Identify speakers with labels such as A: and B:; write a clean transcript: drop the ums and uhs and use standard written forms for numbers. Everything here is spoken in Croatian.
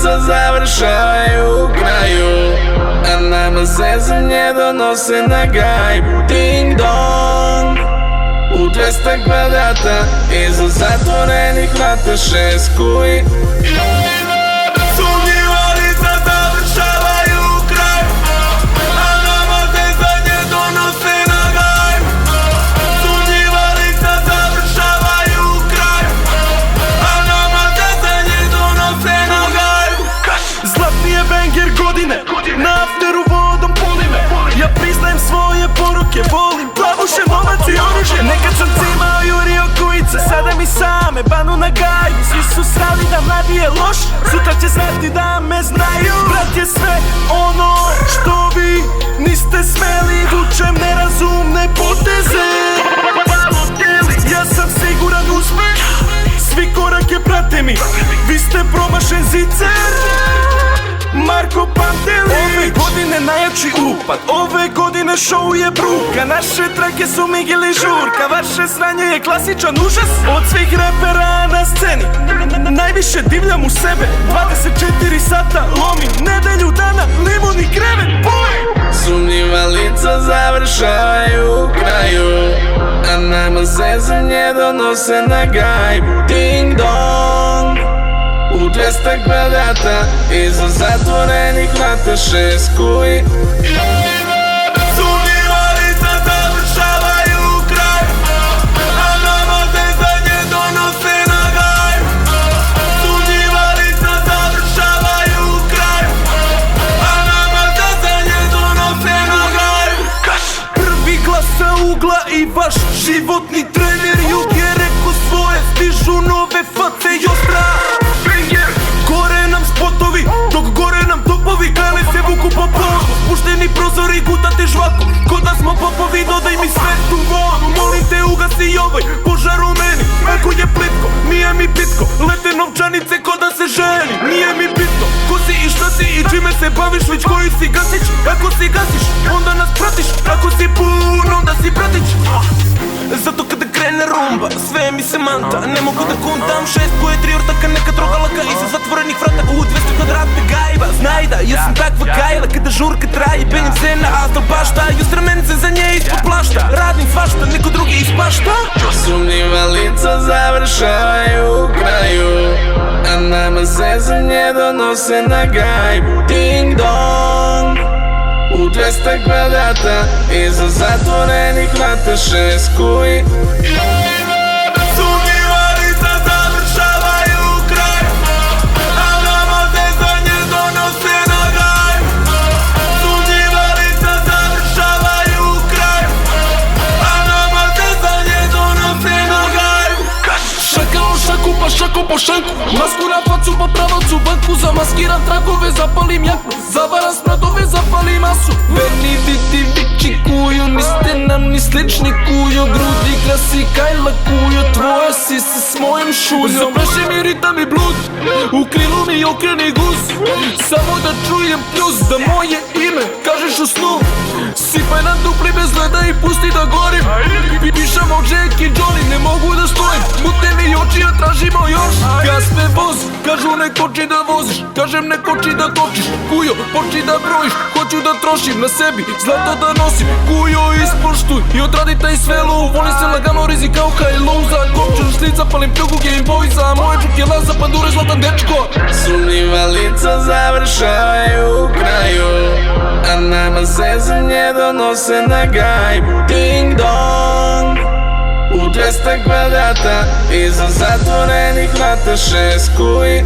A: lica završavaju u kraju, a nama zezanje donose na gajbu. Ding dong, u 200 kvadrata, iza zatvorenih vrata 6 kuji. Sumnjiva lica završavaju u kraju, a nama zezanje donose na gajbu. Sumnjiva lica završavaju u kraju, a nama zezanje donose na gajbu.
B: Zlatni je banger godine, na afteru vodom poli me. Ja priznajem svoje poruke, volim plavuše, novac i oružje. Nekad sam cimao jurio kujice, sada mi same banu na gaju. Svi su srali da mladi je loš, sutra će znati da me znaju. Brat je sve ono što vi niste smeli, vučem nerazumne poteze. Ja sam siguran uspeh, svi korake prate mi, vi ste promašen zicer. Marko Pantelić. Ove godine najjači upad, ove godine show je bruka. Naše trake su Miguel i Žurka, vaše sranje je klasičan užas. Od svih repera na sceni najviše divljam u sebe, 24 sata lomim, nedelju dana limun i krevet.
A: Sumnjiva lica završavaju u kraju, a nama zezanje donose na gajbu. Ding dong, u 200 kvadrata, iza zatvorenih vrata 6 kuji. Sumnjiva lica završavaju u kraju, a nama zezanje donose na gajbu. Sumnjiva lica završavaju u kraju, a nama zezanje donose na gajbu.
B: Prvi glas sa ugla i vaš životni trener Jug je rekao svoje, stižu nove face i ostra. Gore nam spotovi, dok gore nam topovi, kale se vuku po polu. Spušteni prozori, gutate žvaku, ko da smo popovi, dodaj mi svetu vodu. Molim te ugasi i ovaj požar u meni, ako je plitko, nije mi pitko. Lete novčanice ko da se ženi, nije mi bitno. Ko si i šta si i čime se baviš, već koji si gasić. Ako si gasiš, onda nas pratiš, ako si pun, onda si pratić. Zato kada krene rumba, sve mi se manta, ne mogu da kuntam. 6 poetri, ortaka, neka droga laka, iza zatvorenih vrata u 200 kvadrata gajba. Znaj da, ja sam takva gajla, kada žurka traje, penjem se na astal bašta. Justramence za nje ispod plašta, radim svašta, neko drugi ispašta.
A: Sumnjiva lica završavaju u kraju, a nama zezanje donose na gajbu. Ding dong, u 200 kvadrata, iza zatvorenih vrata 6 kuji. Sumnjiva lica završavaju u kraju, a nama zezanje donose na gajbu. Sumnjiva lica završavaju u kraju, a nama zezanje donose na gajbu.
B: Šaka o šaku, pa šako po šanku, masku na facu, pa pravacu banku. Zamaskiram tragove, zapalim jaknu, zavaram spradove, zapalim masu. Verni vidi viči kuju, niste nam ni slični kujo. Grudi glasi kajla kujo, tvoje sise s mojim šuljom. Zapleši mi ritam i blues, u krilu mi okreni guz. Samo da čujem pljus, da moje ime kažeš u snu. Sipaj na dupli bez leda i pusti da gorim. Pišamo Jack i Johnny, ne mogu da stojim. Mutne mi oči, ja tražimo još. Gaspe voz, kažu ne koči da voziš, kažem ne koči da točiš. Kujo, poči da brojiš, hoću da trošim na sebi, zlato da nosim. Kujo, ispoštuj i odradi taj sve low. Volim se lagano, rizik kao High Low. Za kopčan šlica, palim pljugu Game Boysa. Moje čuk je laza, pandure, zlatan dečko.
A: Sumnjiva lica završavaju u kraju, a nama zezanje donose na gajbu. Ding dong, u 200 kvadrata, iza zatvorenih vrata 6 kuji.